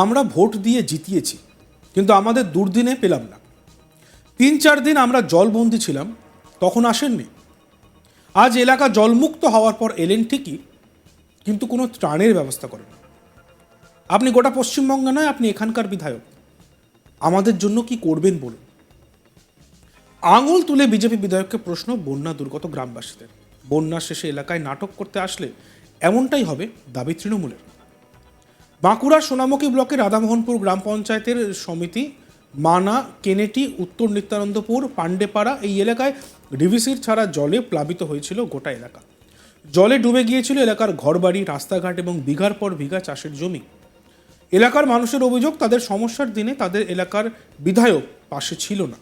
আমরা ভোট দিয়ে জিতিয়েছি, কিন্তু আমাদের দুর্দিনে পেলাম না। 3-4 দিন আমরা জলবন্দি ছিলাম, তখন আসেননি। আজ এলাকা জলমুক্ত হওয়ার পর এলেন ঠিকই, কিন্তু কোনো ত্রাণের ব্যবস্থা করেন। আপনি গোটা পশ্চিমবঙ্গে নয়, আপনি এখানকার বিধায়ক, আমাদের জন্য কি করবেন বলুন। আঙুল তুলে বিজেপি বিধায়ককে প্রশ্ন বন্যা দুর্গত গ্রামবাসীদের। বন্যা শেষে এলাকায় নাটক করতে আসলে এমনটাই হবে দাবি তৃণমূলের। বাঁকুড়ার সোনামুখী ব্লকের রাধামোহনপুর গ্রাম পঞ্চায়েতের সমিতি মানা, কেনেটি, উত্তর নিত্যানন্দপুর, পাণ্ডেপাড়া এই এলাকায় ডিভিসির ছাড়া জলে প্লাবিত হয়েছিল গোটা এলাকা। জলে ডুবে গিয়েছিল এলাকার ঘরবাড়ি, রাস্তাঘাট এবং বিঘার পর বিঘা চাষের জমি। এলাকার মানুষের অভিযোগ, তাদের সমস্যার দিনে তাদের এলাকার বিধায়ক পাশে ছিল না।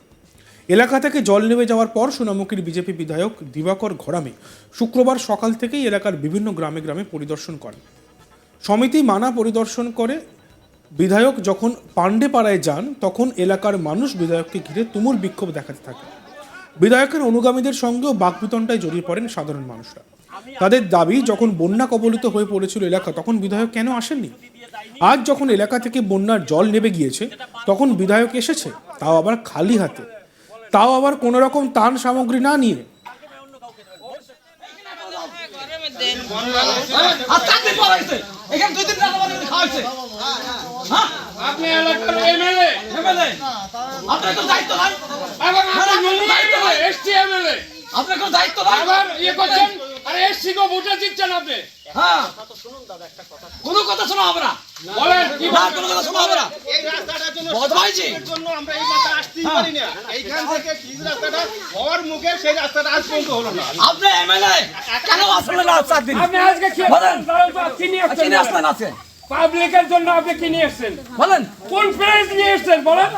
এলাকা থেকে জল নেমে যাওয়ার পর সোনামুখীর বিজেপি বিধায়ক দিবাকর ঘরামি শুক্রবার সকাল থেকেই এলাকার বিভিন্ন গ্রামে গ্রামে পরিদর্শন করেন। সমিতি মানা পরিদর্শন করে বিধায়ক যখন পাণ্ডেপাড়ায় যান, তখন এলাকার মানুষ বিধায়ককে ঘিরে তুমুল বিক্ষোভ দেখাতে থাকে। বিধায়কের অনুগামীদের সঙ্গেও বাকবিতণ্ডায় জড়িয়ে পড়েন সাধারণ মানুষরা। তাদের দাবি, যখন বন্যা কবলিত হয়ে পড়েছিল এলাকা, তখন বিধায়ক কেন আসেননি? আজ যখন এলাকা থেকে বন্যার জল নেমে গিয়েছে, তখন বিধায়ক এসেছে, তাও আবার খালি হাতে, তাও আবার কোনো রকম ত্রাণ সামগ্রী না নিয়ে। আপনি এলাকার এমএলএ, আপনার কোনো দায়িত্ব নাই? আবার আপনি এসটি এমএলএ, আপনার কোনো দায়িত্ব নাই? আবার করছেন, আরে এসটি কো ভোটে জিতছেন আপনি। হ্যাঁ, কোনো কথা শোনা হবে না, বলেন কি না, কোনো কথা শোনা হবে না। এই রাস্তাটার জন্য বদমাইশির জন্য আমরা এই মাথা আসতেই পারি না। এইখান থেকে ঠিক রাস্তাটা হওয়ার মুখে সেই রাস্তাটা আজ পর্যন্ত হলো না। আপনি এমএলএ কেন আসলেন না 4 দিন? আপনি আজকে কি বলেন? কি নিয়ে আসলেন আজকে? পাবলিকের জন্য আপনি কি নিয়ে এসেছেন বলেন? কোন প্রেস নিয়ে এসেছেন বলেন?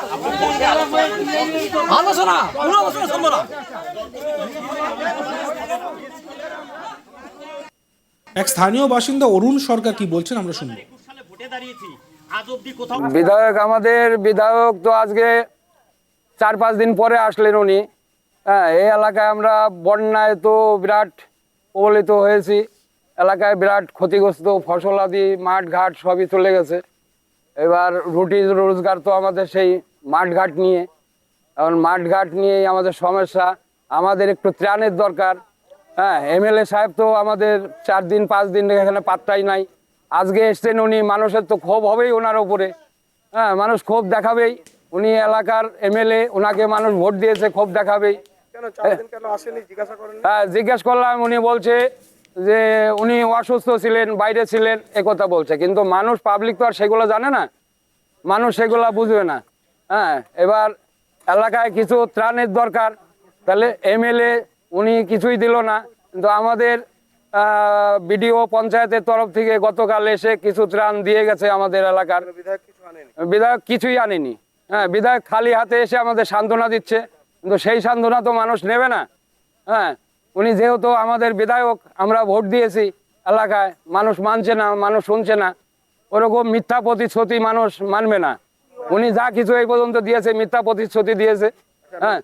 আলোচনা, কোনো আলোচনা সম্ভব না। এক স্থানীয় বাসিন্দা অরুণ সরকার কি বলছেন আমরা শুনবো। বিধায়ক, আমাদের বিধায়ক তো আজকে 4-5 দিন পরে আসলেন উনি। হ্যাঁ, এই এলাকায় আমরা বন্যায় তো বিরাট প্রবলিত হয়েছি। এলাকায় বিরাট ক্ষতিগ্রস্ত, ফসল আদি মাঠ ঘাট সবই চলে গেছে। এবার রুটি রোজগার তো আমাদের সেই মাঠ ঘাট নিয়ে। এখন মাঠ ঘাট নিয়েই আমাদের সমস্যা। আমাদের একটু ত্রাণের দরকার। হ্যাঁ, এমএলএ সাহেব তো আমাদের 4 দিন 5 দিন এখানে পাত্তাই নাই। আজকে এসছেন উনি, মানুষের তো ক্ষোভ হবেই ওনার ওপরে। হ্যাঁ, মানুষ ক্ষোভ দেখাবেই। উনি এলাকার এমএলএ, ওনাকে মানুষ ভোট দিয়েছে, ক্ষোভ দেখাবেই। হ্যাঁ, জিজ্ঞেস করলাম, উনি বলছে যে উনি অসুস্থ ছিলেন, বাইরে ছিলেন, একথা বলছে। কিন্তু মানুষ, পাবলিক তো আর সেগুলো জানে না, মানুষ সেগুলা বুঝবে না। হ্যাঁ, এবার এলাকায় কিছু ত্রাণের দরকার, তাহলে এমএলএ উনি কিছুই দিল না। কিন্তু আমাদের বিডিও পঞ্চায়েতের তরফ থেকে গতকাল এসে কিছু ত্রাণ দিয়ে গেছে আমাদের এলাকার। বিধায়ক কিছুই আনেনি। হ্যাঁ, বিধায়ক খালি হাতে এসে আমাদের সান্ত্বনা দিচ্ছে, কিন্তু সেই সান্ত্বনা তো মানুষ নেবে না। হ্যাঁ, উনি যেহেতু আমাদের বিধায়ক, আমরা ভোট দিয়েছি, এলাকায় মানুষ মানছে না, মানুষ শুনছে না। ওরকম মিথ্যা প্রতিশ্রুতি মানুষ মানবে না। উনি যা কিছু এই পর্যন্ত দিয়েছে মিথ্যা প্রতিশ্রুতি দিয়েছে। হ্যাঁ,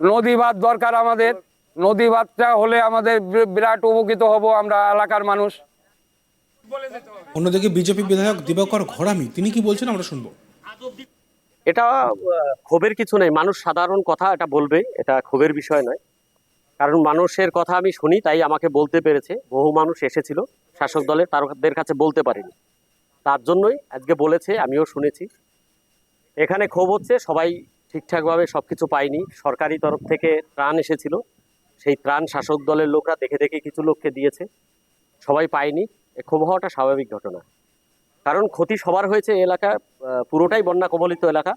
নদী বাঁধ দরকার আমাদের। নদী বাঁধটা হলে আমাদের বিরাট উপকৃত হব আমরা এলাকার মানুষ। অন্যদিকে বিজেপি বিধায়ক দিবাকর ঘরামি তিনি কি বলছেন আমরা শুনবো। এটা ক্ষোভের কিছু নেই, মানুষ সাধারণ কথা এটা বলবে, এটা ক্ষোভের বিষয় নয়। কারণ মানুষের কথা আমি শুনি, তাই আমাকে বলতে পেরেছে। বহু মানুষ এসেছিল শাসক দলের, তাদের কাছে বলতে পারিনি, তার জন্যই আজকে বলেছে, আমিও শুনেছি। এখানে ক্ষোভ হচ্ছে, সবাই ঠিকঠাকভাবে সবকিছু পায়নি। সরকারি তরফ থেকে ত্রাণ এসেছিল, সেই ত্রাণ শাসক দলের লোকরা দেখে দেখে কিছু লোককে দিয়েছে, সবাই পায়নি। ক্ষোভ হওয়াটা স্বাভাবিক ঘটনা, কারণ ক্ষতি সবার হয়েছে। এলাকা পুরোটাই বন্যা কবলিত এলাকা,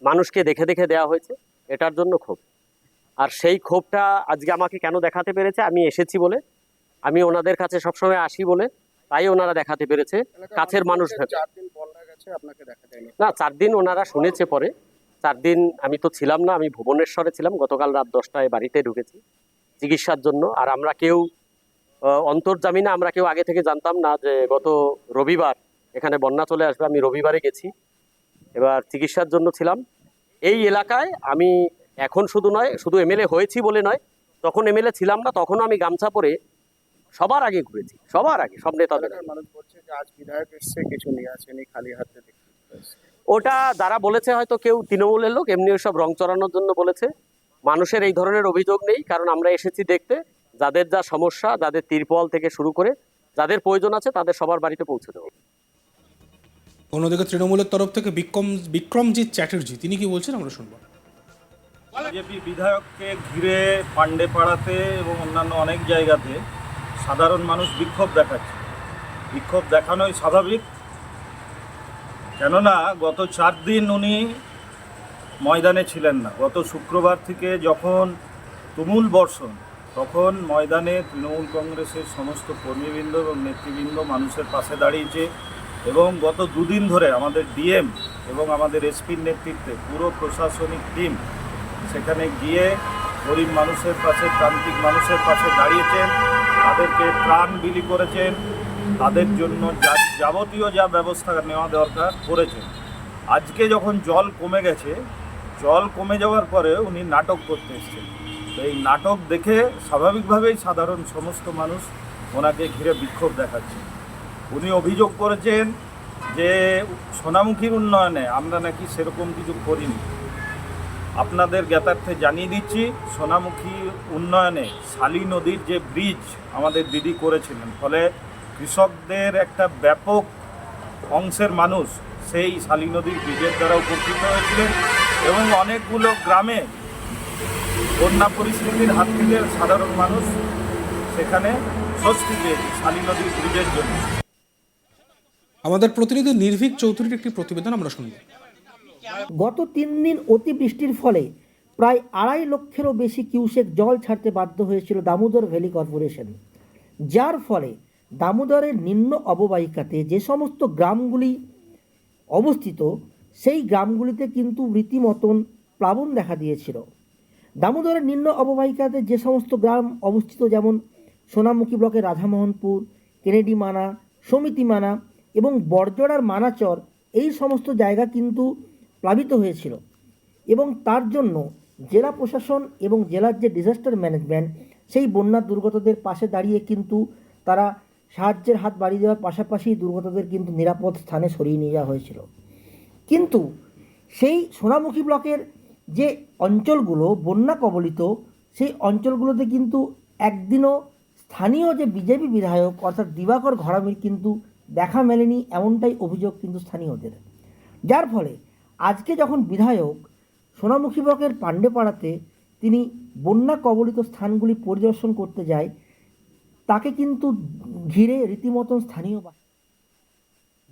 মানুষকে দেখে দেখে দেওয়া হয়েছে, এটার জন্য ক্ষোভ। আর সেই ক্ষোভটা আজকে আমাকে কেন দেখাতে পেরেছে, আমি এসেছি বলে, আমি ওনাদের কাছে সবসময় আসি বলে, তাই ওনারা দেখাতে পেরেছে। কাছের মানুষ না, 4 দিন ওনারা শুনেছে পরে। 4 দিন আমি তো ছিলাম না, আমি ভুবনেশ্বরে ছিলাম। গতকাল রাত 10টায় বাড়িতে ঢুকেছি চিকিৎসার জন্য। আর আমরা কেউ অন্তর্জামী না, আমরা কেউ আগে থেকে জানতাম না যে গত রবিবার এখানে বন্যা চলে আসবে। আমি রবিবারে গেছি, এবার চিকিৎসার জন্য ছিলাম এই এলাকায়। আমি এখন শুধু নয়, শুধু এমএলএ হয়েছি বলে নয়, তখন এমএলএ ছিলাম না, তখনও আমি গামছা পরে সবার আগে ঘুরেছি, সবার আগে, সব নেতাদের আগে। মানুষ বলছে যে আজ বিধায়ক এসছে, কিছু নিয়ে আসেনি, খালি হাতে দেখতে এসছে। ওটা যারা বলেছে হয়তো কেউ তৃণমূলের লোক, এমনি সব রং চড়ানোর জন্য বলেছে। মানুষের এই ধরনের অভিযোগ নেই, কারণ আমরা এসেছি দেখতে যাদের যা সমস্যা, যাদের তিরপল থেকে শুরু করে যাদের প্রয়োজন আছে তাদের সবার বাড়িতে পৌঁছে দেবো। অন্যদিকে তৃণমূলের তরফ থেকে বিক্রমজিৎ চ্যাটার্জি তিনি কি বলছেন আমরা শুনবো। বিজেপি বিধায়ককে ঘিরে পাণ্ডেপাড়াতে এবং অন্যান্য অনেক জায়গাতে সাধারণ মানুষ বিক্ষোভ দেখাচ্ছে। বিক্ষোভ দেখানোই স্বাভাবিক, কেননা গত 4 দিন উনি ময়দানে ছিলেন না। গত শুক্রবার থেকে যখন তুমুল বর্ষণ, তখন ময়দানে তৃণমূল কংগ্রেসের সমস্ত কর্মীবৃন্দ এবং নেতৃবৃন্দ মানুষের পাশে দাঁড়িয়েছে এবং গত 2 দিন ধরে আমাদের ডিএম এবং আমাদের এসপির নেতৃত্বে পুরো প্রশাসনিক টিম সেখানে গিয়ে গরিব মানুষের পাশে, প্রান্তিক মানুষের পাশে দাঁড়িয়েছেন, তাদেরকে ত্রাণ বিলি করেছেন, তাদের জন্য যাবতীয় যা ব্যবস্থা নেওয়া দরকার করেছেন। আজকে যখন জল কমে গেছে, জল কমে যাওয়ার পরে উনি নাটক করতে এসেছেন। তো এই নাটক দেখে স্বাভাবিকভাবেই সাধারণ সমস্ত মানুষ ওনাকে ঘিরে বিক্ষোভ দেখাচ্ছে। উনি অভিযোগ করেছেন যে সোনামুখীর উন্নয়নে আমরা নাকি সেরকম কিছু করিনি। আপনাদের জ্ঞাতার্থে জানিয়ে দিচ্ছি, সোনামুখী উন্নয়নে শালী নদীর যে ব্রিজ আমাদের দিদি করেছিলেন, ফলে কৃষকদের একটা ব্যাপক অংশের মানুষ সেই শালী নদীর ব্রিজের দ্বারা উপকৃত হয়েছিলেন এবং অনেকগুলো গ্রামে বন্যা পরিস্থিতির হাত থেকে সাধারণ মানুষ সেখানে স্বস্তি পেয়েছে শালী নদীর ব্রিজের জন্য। আমাদের প্রতিনিধি নির্ভীক চৌধুরীর একটি প্রতিবেদন আমরা শুনবো। গত 3 দিন অতিবৃষ্টির ফলে প্রায় 2.5 লক্ষেরও বেশি কিউসেক জল ছাড়তে বাধ্য হয়েছিল দামোদর ভ্যালি কর্পোরেশন, যার ফলে দামোদরের নিম্ন অববাহিকাতে যে সমস্ত গ্রামগুলি অবস্থিত সেই গ্রামগুলিতে কিন্তু রীতিমতন প্লাবন দেখা দিয়েছিল। দামোদরের নিম্ন অববাহিকাতে যে সমস্ত গ্রাম অবস্থিত, যেমন সোনামুখী ব্লকের রাধামোহনপুর, কেনেডি মানা, সমিতি মানা এবং বরজড়ার মানাচর, এই সমস্ত জায়গা কিন্তু প্লাবিত হয়েছিল এবং তার জন্য জেলা প্রশাসন এবং জেলার যে ডিজাস্টার ম্যানেজমেন্ট সেই বন্যা দুর্গতদের পাশে দাঁড়িয়ে কিন্তু তারা সাহায্যের হাত বাড়িয়ে দেওয়ার পাশাপাশি দুর্গতদের কিন্তু নিরাপদ স্থানে সরিয়ে নিয়ে যাওয়া হয়েছিল। কিন্তু সেই সোনামুখী ব্লকের যে অঞ্চলগুলো বন্যা কবলিত, সেই অঞ্চলগুলোতে কিন্তু একদিনও স্থানীয় যে বিজেপি বিধায়ক অর্থাৎ দিবাকর ঘরামির কিন্তু দেখা মেলেনি, এমনটাই অভিযোগ কিন্তু স্থানীয়দের। যার ফলে আজকে যখন বিধায়ক সোনামুখী ব্লকের পাণ্ডেপাড়াতে তিনি বন্যা কবলিত স্থানগুলি পরিদর্শন করতে যায়, তাকে কিন্তু ঘিরে রীতিমতন স্থানীয়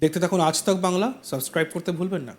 দেখতে থাকুন আজ তাক বাংলা, সাবস্ক্রাইব করতে ভুলবেন না।